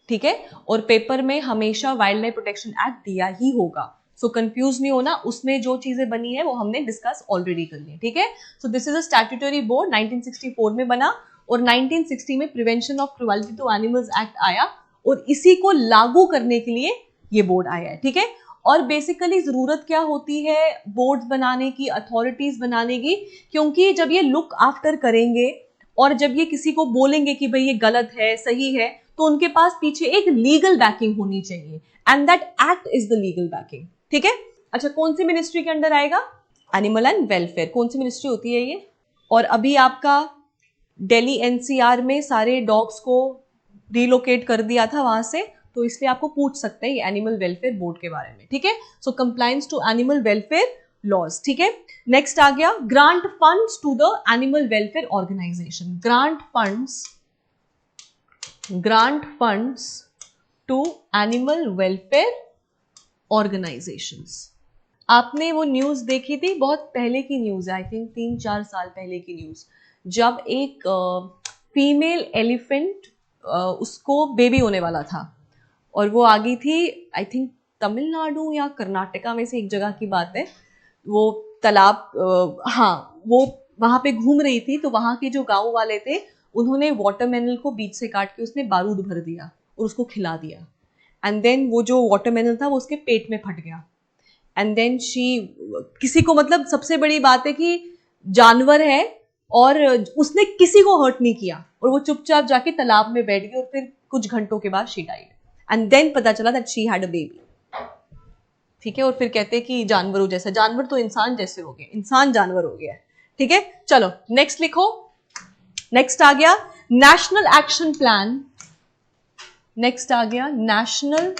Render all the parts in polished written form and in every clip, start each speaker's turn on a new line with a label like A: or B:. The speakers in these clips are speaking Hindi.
A: ठीक है, और पेपर में हमेशा वाइल्ड लाइफ प्रोटेक्शन एक्ट दिया ही होगा। सो कंफ्यूज नहीं होना, उसमें जो चीजें बनी है वो हमने डिस्कस ऑलरेडी कर ली, ठीक है। So this is a statutory board, 1964 में बना और 1960 में prevention of cruelty to animals act आया और इसी को लागू करने के लिए ये बोर्ड आया है, ठीक है। और बेसिकली जरूरत क्या होती है बोर्ड्स बनाने की, अथॉरिटीज बनाने की, क्योंकि जब ये लुक आफ्टर करेंगे और जब ये किसी को बोलेंगे कि भाई ये गलत है सही है, तो उनके पास पीछे एक लीगल बैकिंग होनी चाहिए, and that act is the legal backing, ठीक है। अच्छा, कौन सी मिनिस्ट्री के अंडर आएगा? Animal and welfare. कौन सी मिनिस्ट्री होती है ये? और अभी आपका दिल्ली एनसीआर में सारे डॉग्स को रिलोकेट कर दिया था वहां से, तो इसलिए आपको पूछ सकते हैं ये एनिमल वेलफेयर बोर्ड के बारे में, ठीक है। So compliance to animal welfare laws, ठीक है। नेक्स्ट आ गया grant funds to the animal welfare organisation. Grant funds to animal welfare organisations. आपने वो न्यूज देखी थी, बहुत पहले की न्यूज है, आई थिंक 3-4 साल पहले की न्यूज, जब एक फीमेल एलिफेंट उसको बेबी होने वाला था और वो आ गई थी, आई थिंक तमिलनाडु या कर्नाटका में से एक जगह की बात है। वो तालाब, हाँ, वो वहां पे घूम रही थी, तो वहां के जो गांव वाले थे उन्होंने वाटरमेलन को बीच से काट के उसमें बारूद भर दिया और उसको खिला दिया, एंड देन वो जो वाटरमेलन था वो उसके पेट में फट गया, एंड देन किसी को, मतलब सबसे बड़ी बात है कि जानवर है और उसने किसी को हर्ट नहीं किया और वो चुपचाप जाके तालाब में बैठ गई और फिर कुछ घंटों के बाद शी डाइड, एंड देन पता चला that she had a baby, ठीक है। और फिर कहते हैं कि जानवरों जैसा, जानवर तो इंसान जैसे हो गए, इंसान जानवर हो गया, ठीक है। चलो नेक्स्ट लिखो। नेक्स्ट आ गया नेशनल एक्शन प्लान। नेक्स्ट आ गया नेशनल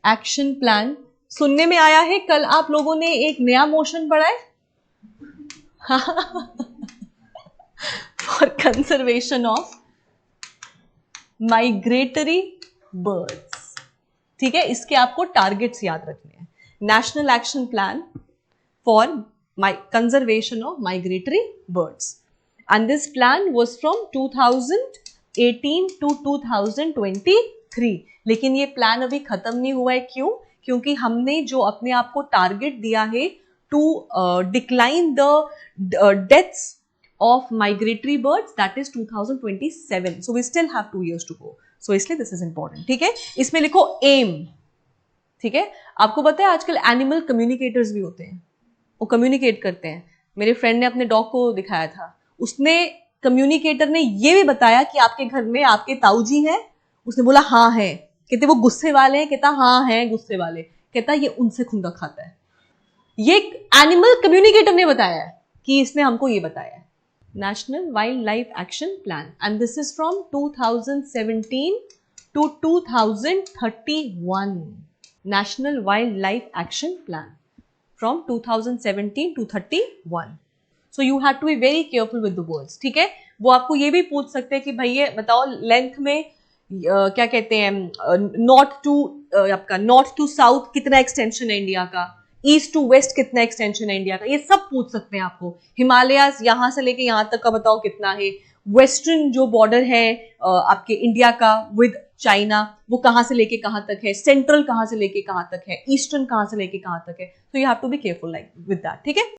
A: एक्शन प्लान। सुनने में आया है कल आप लोगों ने एक नया मोशन पढ़ा है for conservation of migratory birds, ठीक है। इसके आपको टारगेट्स याद रखने हैं। National action plan for conservation of migratory birds, and this plan was from 2018 to 2023। लेकिन ये प्लान अभी खत्म नहीं हुआ है, क्यों? क्योंकि हमने जो अपने आप को टारगेट दिया है to decline the deaths of migratory birds, that is 2027, so we still have 2 years to go, so इसलिए दिस इज इंपॉर्टेंट, ठीक है। इसमें लिखो एम, ठीक है। आपको पता है आजकल एनिमल कम्युनिकेटर्स भी होते हैं, वो कम्युनिकेट करते हैं। मेरे फ्रेंड ने अपने डॉग को दिखाया था, उसने कम्युनिकेटर ने ये भी बताया कि आपके घर में आपके ताऊ जी हैं, उसने बोला हाँ है, कहते वो गुस्से वाले हैं, कहता हाँ है गुस्से वाले, कहता ये उनसे खुंदा खाता है। ये एनिमल कम्युनिकेटर ने बताया है कि इसने हमको ये बताया है। National wildlife action plan, and this is from 2017 to 2031। National wildlife action plan from 2017 to 31। So you have to be very careful with the words, ठीक है। वो आपको ये भी पूछ सकते हैं कि भाई ये बताओ लेंथ में क्या कहते हैं, नॉर्थ टू साउथ कितना एक्सटेंशन है इंडिया का, ईस्ट टू वेस्ट कितना एक्सटेंशन है इंडिया का, ये सब पूछ सकते हैं आपको। हिमालयाज यहां से लेके यहां तक का बताओ कितना है, वेस्टर्न जो बॉर्डर है आपके इंडिया का विद चाइना, वो कहां से लेके कहां तक है, सेंट्रल कहां से लेके कहां तक है, ईस्टर्न कहां से लेके कहां तक है, तो you have to be careful like with that, ठीक है।